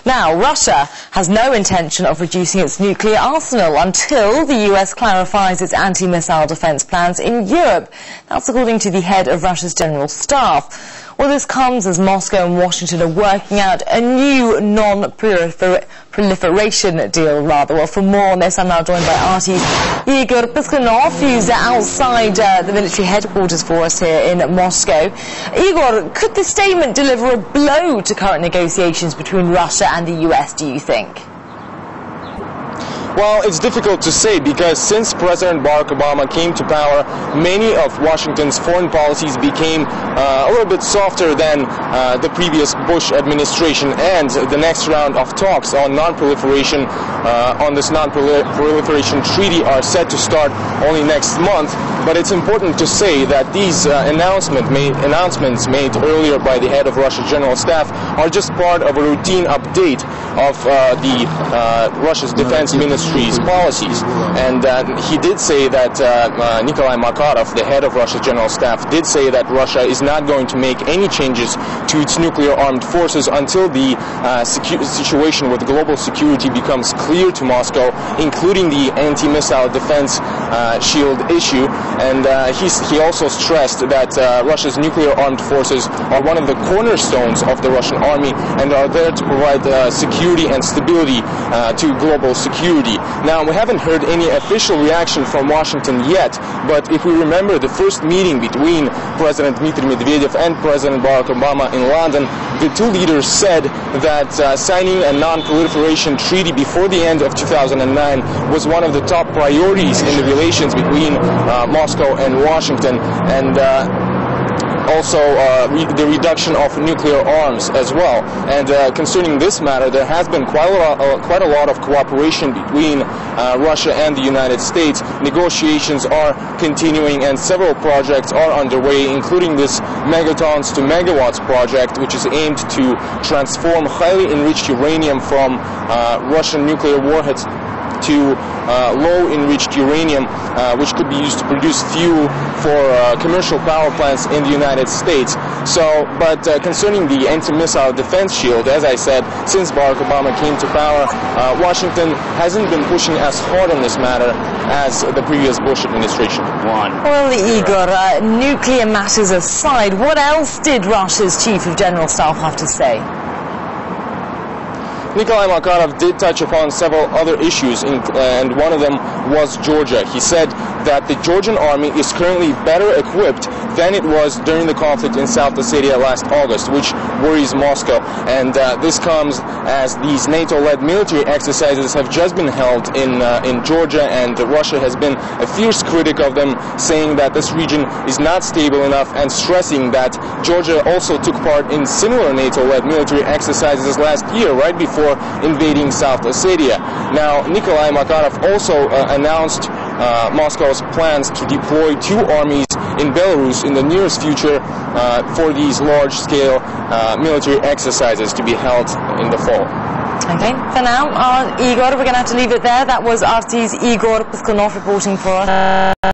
Now, Russia has no intention of reducing its nuclear arsenal until the US clarifies its anti-missile defense plans in Europe. That's according to the head of Russia's general staff. Well, this comes as Moscow and Washington are working out a new non-proliferation deal, rather. Well, for more on this, I'm now joined by RT's Igor Piskunov, who's outside the military headquarters for us here in Moscow. Igor, could this statement deliver a blow to current negotiations between Russia and the US, do you think? Well, it's difficult to say because since President Barack Obama came to power, many of Washington's foreign policies became a little bit softer than the previous Bush administration, and the next round of talks on non-proliferation, on this non-proliferation treaty are set to start only next month. But it's important to say that these announcements made earlier by the head of Russia's general staff are just part of a routine update of Russia's defense ministry's policies. And he did say that Nikolai Makarov, the head of Russia's general staff, did say that Russia is not going to make any changes to its nuclear armed forces until the situation with global security becomes clear to Moscow, including the anti-missile defense shield issue. And he also stressed that Russia's nuclear armed forces are one of the cornerstones of the Russian army and are there to provide security and stability to global security. Now, we haven't heard any official reaction from Washington yet, but if we remember the first meeting between President Dmitry Medvedev and President Barack Obama in London, the two leaders said that signing a non-proliferation treaty before the end of 2009 was one of the top priorities in the relations between Moscow and Washington, and also the reduction of nuclear arms as well. And concerning this matter, there has been quite a lot of cooperation between Russia and the United States. Negotiations are continuing and several projects are underway, including this megatons to megawatts project, which is aimed to transform highly enriched uranium from Russian nuclear warheads to low-enriched uranium, which could be used to produce fuel for commercial power plants in the United States. So, but concerning the anti-missile defense shield, as I said, since Barack Obama came to power, Washington hasn't been pushing as hard on this matter as the previous Bush administration. Well, Igor, nuclear matters aside, what else did Russia's Chief of General Staff have to say? Nikolai Makarov did touch upon several other issues, and one of them was Georgia. He said that the Georgian army is currently better equipped than it was during the conflict in South Ossetia last August, which worries Moscow. And this comes as these NATO-led military exercises have just been held in Georgia, and Russia has been a fierce critic of them, saying that this region is not stable enough and stressing that Georgia also took part in similar NATO-led military exercises last year, right before invading South Ossetia. Now, Nikolai Makarov also announced Moscow's plans to deploy two armies in Belarus in the nearest future for these large-scale military exercises to be held in the fall. Okay, for now, Igor, we're going to have to leave it there. That was RT's Igor Piskunov reporting for us.